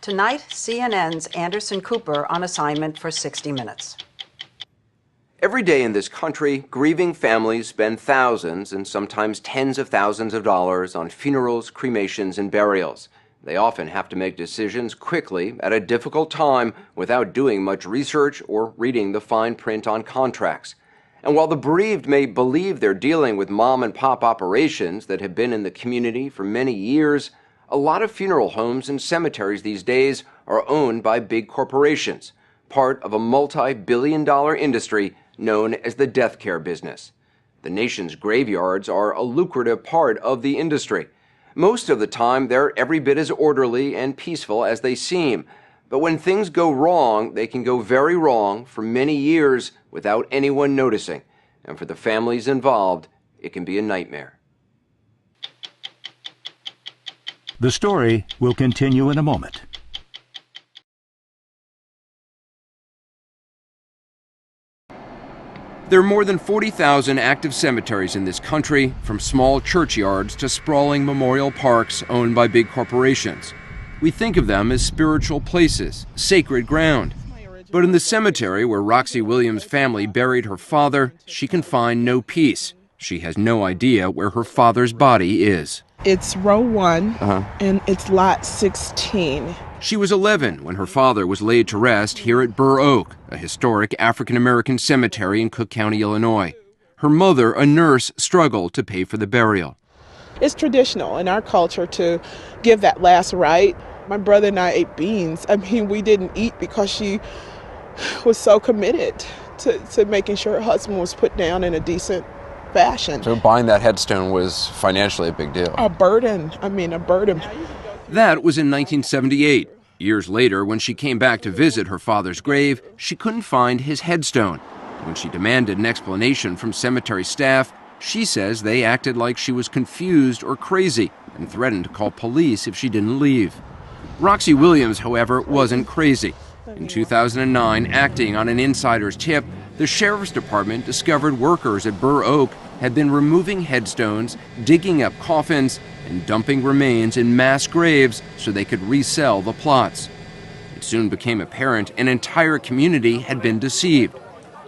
Tonight, CNN's Anderson Cooper on assignment for 60 Minutes. Every day in this country, grieving families spend thousands and sometimes tens of thousands of dollars on funerals, cremations, and burials. They often have to make decisions quickly at a difficult time without doing much research or reading the fine print on contracts. And while the bereaved may believe they're dealing with mom-and-pop operations that have been in the community for many years, a lot of funeral homes and cemeteries these days are owned by big corporations, part of a multi-billion-dollar industry known as the death care business. The nation's graveyards are a lucrative part of the industry. Most of the time, they're every bit as orderly and peaceful as they seem. But when things go wrong, they can go very wrong for many years without anyone noticing. And for the families involved, it can be a nightmare. The story will continue in a moment. There are more than 40,000 active cemeteries in this country, from small churchyards to sprawling memorial parks owned by big corporations. We think of them as spiritual places, sacred ground. But in the cemetery where Roxy Williams' family buried her father, she can find no peace. She has no idea where her father's body is. It's row 1, and it's lot 16. She was 11 when her father was laid to rest here at Burr Oak, a historic African-American cemetery in Cook County, Illinois. Her mother, a nurse, struggled to pay for the burial. It's traditional in our culture to give that last rite. My brother and I ate beans. I mean, we didn't eat because she was so committed to making sure her husband was put down in a decent fashion. So buying that headstone was financially a big deal. A burden. I mean, a burden. That was in 1978. Years later, when she came back to visit her father's grave, she couldn't find his headstone. When she demanded an explanation from cemetery staff, she says they acted like she was confused or crazy and threatened to call police if she didn't leave. Roxy Williams, however, wasn't crazy. In 2009, acting on an insider's tip, the sheriff's department discovered workers at Burr Oak had been removing headstones, digging up coffins, and dumping remains in mass graves so they could resell the plots. It soon became apparent an entire community had been deceived.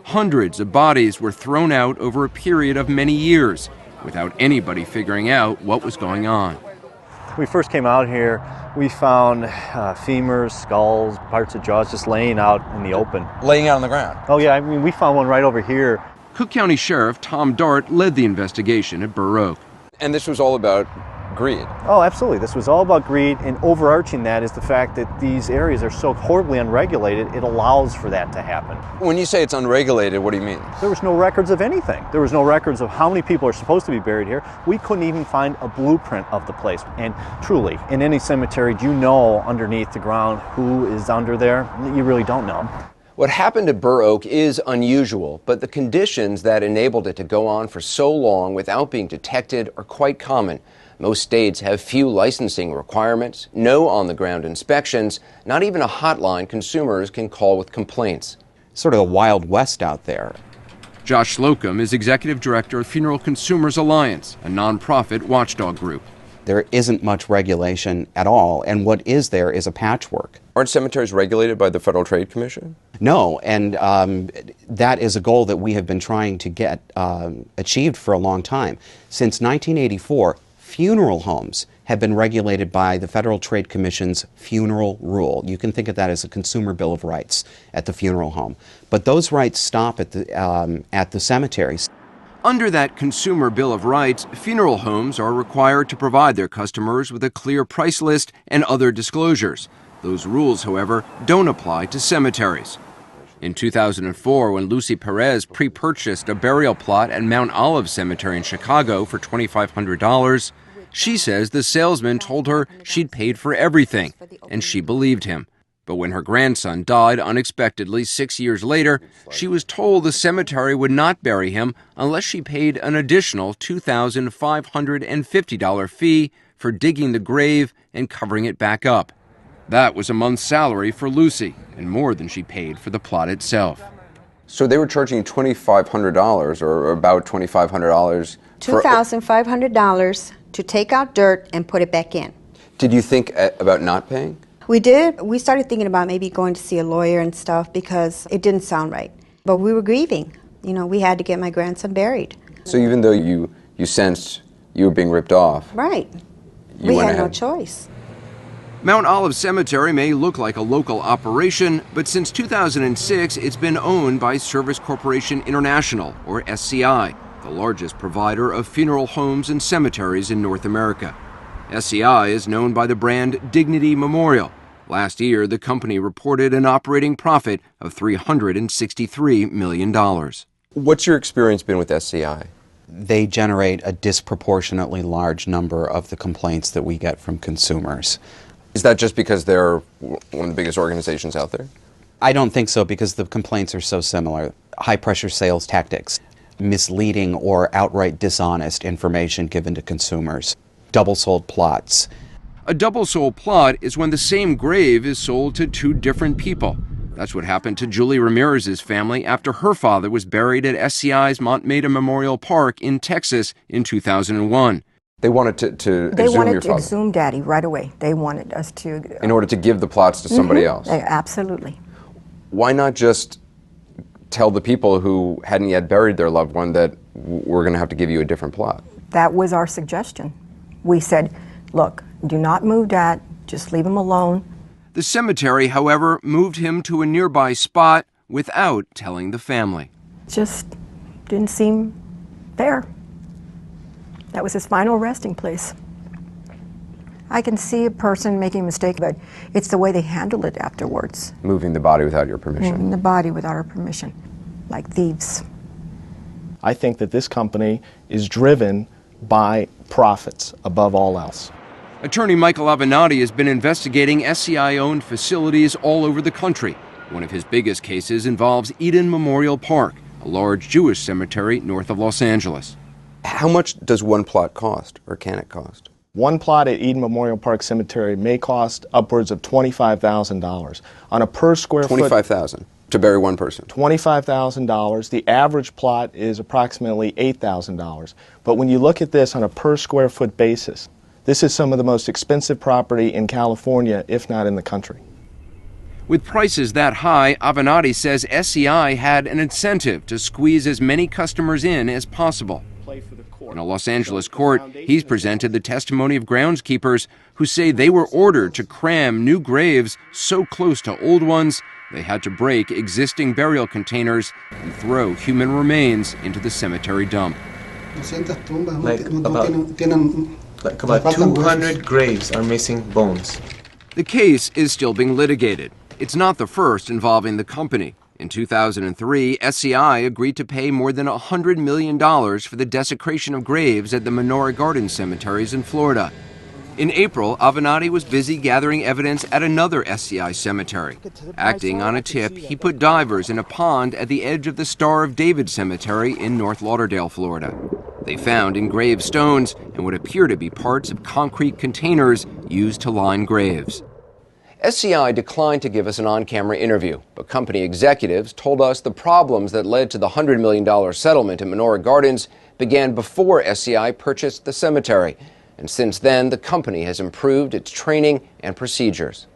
Hundreds of bodies were thrown out over a period of many years without anybody figuring out what was going on. When we first came out here, we found femurs, skulls, parts of jaws just laying out in the open. Laying out on the ground? Oh yeah, I mean, we found one right over here. Cook County Sheriff Tom Dart led the investigation at Burr Oak. And this was all about greed? Oh, absolutely. This was all about greed, and overarching that is the fact that these areas are so horribly unregulated, it allows for that to happen. When you say it's unregulated, what do you mean? There was no records of anything. There was no records of how many people are supposed to be buried here. We couldn't even find a blueprint of the place. And truly, in any cemetery, do you know underneath the ground who is under there? You really don't know. What happened at Burr Oak is unusual, but the conditions that enabled it to go on for so long without being detected are quite common. Most states have few licensing requirements, no on-the-ground inspections, not even a hotline consumers can call with complaints. Sort of the Wild West out there. Josh Slocum is Executive Director of Funeral Consumers Alliance, a nonprofit watchdog group. There isn't much regulation at all, and what is there is a patchwork. Aren't cemeteries regulated by the Federal Trade Commission? No, and that is a goal that we have been trying to get achieved for a long time. Since 1984, funeral homes have been regulated by the Federal Trade Commission's funeral rule. You can think of that as a consumer bill of rights at the funeral home. But those rights stop at the cemeteries. Under that consumer bill of rights, funeral homes are required to provide their customers with a clear price list and other disclosures. Those rules, however, don't apply to cemeteries. In 2004, when Lucy Perez pre-purchased a burial plot at Mount Olive Cemetery in Chicago for $2,500, she says the salesman told her she'd paid for everything, and she believed him. But when her grandson died unexpectedly 6 years later, she was told the cemetery would not bury him unless she paid an additional $2,550 fee for digging the grave and covering it back up. That was a month's salary for Lucy, and more than she paid for the plot itself. So they were charging $2,500, or about $2,500. $2,500 to take out dirt and put it back in. Did you think about not paying? We did. We started thinking about maybe going to see a lawyer and stuff because it didn't sound right. But we were grieving. You know, we had to get my grandson buried. So even though you sensed you were being ripped off, Right. you We went had no ahead. choice. Mount Olive Cemetery may look like a local operation, but since 2006, it's been owned by Service Corporation International, or SCI, the largest provider of funeral homes and cemeteries in North America. SCI is known by the brand Dignity Memorial. Last year, the company reported an operating profit of $363 million. What's your experience been with SCI? They generate a disproportionately large number of the complaints that we get from consumers. Is that just because they're one of the biggest organizations out there? I don't think so, because the complaints are so similar. High-pressure sales tactics, misleading or outright dishonest information given to consumers, double-sold plots. A double-sold plot is when the same grave is sold to two different people. That's what happened to Julie Ramirez's family after her father was buried at SCI's Montmeda Memorial Park in Texas in 2001. They wanted to They exhume wanted your to father exhume Daddy right away. They wanted us to... in order to give the plots to somebody else. Absolutely. Why not just tell the people who hadn't yet buried their loved one that we're going to have to give you a different plot? That was our suggestion. We said, look, do not move Dad, just leave him alone. The cemetery, however, moved him to a nearby spot without telling the family. Just didn't seem fair. That was his final resting place. I can see a person making a mistake, but it's the way they handled it afterwards. Moving the body without your permission. Moving the body without our permission, like thieves. I think that this company is driven by profits above all else. Attorney Michael Avenatti has been investigating SCI-owned facilities all over the country. One of his biggest cases involves Eden Memorial Park, a large Jewish cemetery north of Los Angeles. How much does one plot cost, or can it cost? One plot at Eden Memorial Park Cemetery may cost upwards of $25,000. On a per square foot... $25,000 to bury one person. $25,000. The average plot is approximately $8,000. But when you look at this on a per square foot basis, this is some of the most expensive property in California, if not in the country. With prices that high, Avenatti says SCI had an incentive to squeeze as many customers in as possible. In a Los Angeles court, he's presented the testimony of groundskeepers who say they were ordered to cram new graves so close to old ones they had to break existing burial containers and throw human remains into the cemetery dump. Like about 200 graves are missing bones. The case is still being litigated. It's not the first involving the company. In 2003, SCI agreed to pay more than $100 million for the desecration of graves at the Menorah Garden cemeteries in Florida. In April, Avenatti was busy gathering evidence at another SCI cemetery. Acting on a tip, he put divers in a pond at the edge of the Star of David Cemetery in North Lauderdale, Florida. They found engraved stones and what appear to be parts of concrete containers used to line graves. SCI declined to give us an on-camera interview, but company executives told us the problems that led to the $100 million settlement at Menorah Gardens began before SCI purchased the cemetery. And since then, the company has improved its training and procedures.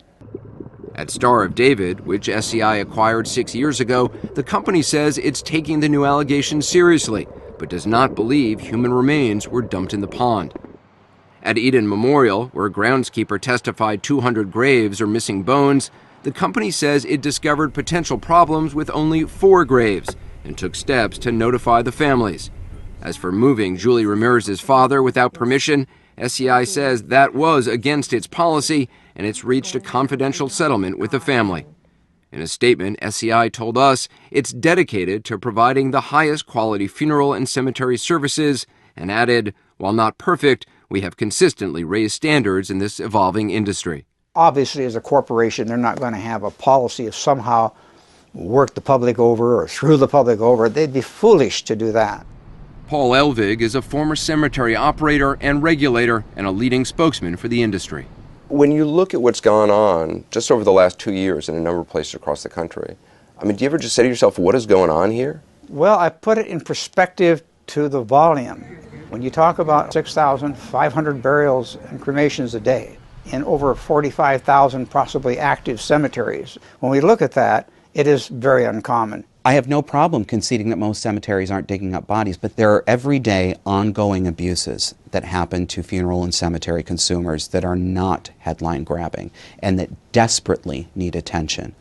At Star of David, which SCI acquired 6 years ago, the company says it's taking the new allegations seriously, but does not believe human remains were dumped in the pond. At Eden Memorial, where a groundskeeper testified 200 graves are missing bones, the company says it discovered potential problems with only 4 graves and took steps to notify the families. As for moving Julie Ramirez's father without permission, SCI says that was against its policy and it's reached a confidential settlement with the family. In a statement, SCI told us it's dedicated to providing the highest quality funeral and cemetery services and added, while not perfect, we have consistently raised standards in this evolving industry. Obviously, as a corporation, they're not going to have a policy of somehow work the public over or screw the public over. They'd be foolish to do that. Paul Elvig is a former cemetery operator and regulator and a leading spokesman for the industry. When you look at what's gone on just over the last 2 years in a number of places across the country, I mean, do you ever just say to yourself, what is going on here? Well, I put it in perspective to the volume. When you talk about 6,500 burials and cremations a day in over 45,000 possibly active cemeteries. When we look at that, it is very uncommon. I have no problem conceding that most cemeteries aren't digging up bodies, but there are everyday ongoing abuses that happen to funeral and cemetery consumers that are not headline grabbing and that desperately need attention.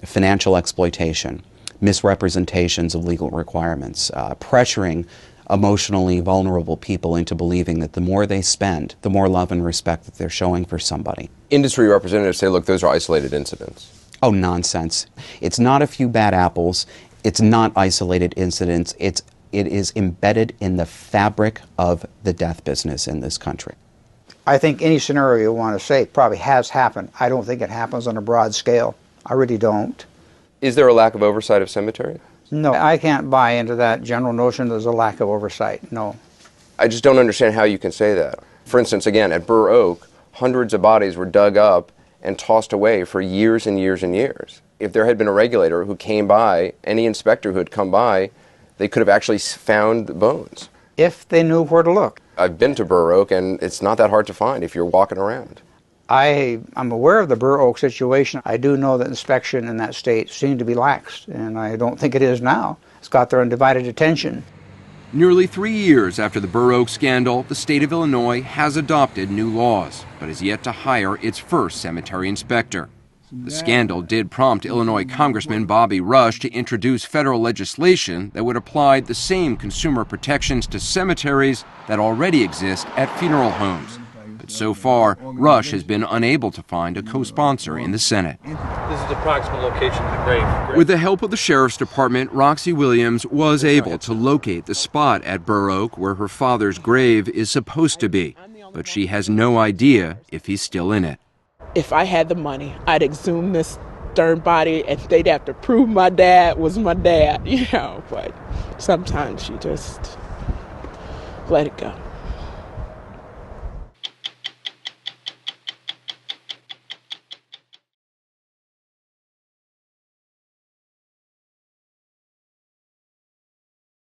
Financial exploitation, misrepresentations of legal requirements, pressuring emotionally vulnerable people into believing that the more they spend, the more love and respect that they're showing for somebody. Industry representatives say, look, those are isolated incidents. Oh, nonsense. It's not a few bad apples. It's not isolated incidents. It is embedded in the fabric of the death business in this country. I think any scenario you want to say probably has happened. I don't think it happens on a broad scale. I really don't. Is there a lack of oversight of cemeteries? No, I can't buy into that general notion there's a lack of oversight. No. I just don't understand how you can say that. For instance, again, at Burr Oak, hundreds of bodies were dug up and tossed away for years and years and years. If there had been a regulator who came by, any inspector who had come by, they could have actually found the bones. If they knew where to look. I've been to Burr Oak, and it's not that hard to find if you're walking around. I'm aware of the Burr Oak situation. I do know that inspection in that state seemed to be lax, and I don't think it is now. It's got their undivided attention. Nearly 3 years after the Burr Oak scandal, the state of Illinois has adopted new laws, but has yet to hire its first cemetery inspector. The scandal did prompt Illinois Congressman Bobby Rush to introduce federal legislation that would apply the same consumer protections to cemeteries that already exist at funeral homes. But so far, Rush has been unable to find a co-sponsor in the Senate. This is the approximate location of the grave. With the help of the Sheriff's Department, Roxy Williams was able to locate the spot at Burr Oak where her father's grave is supposed to be, but she has no idea if he's still in it. If I had the money, I'd exhume this darn body and they'd have to prove my dad was my dad, but sometimes you just let it go.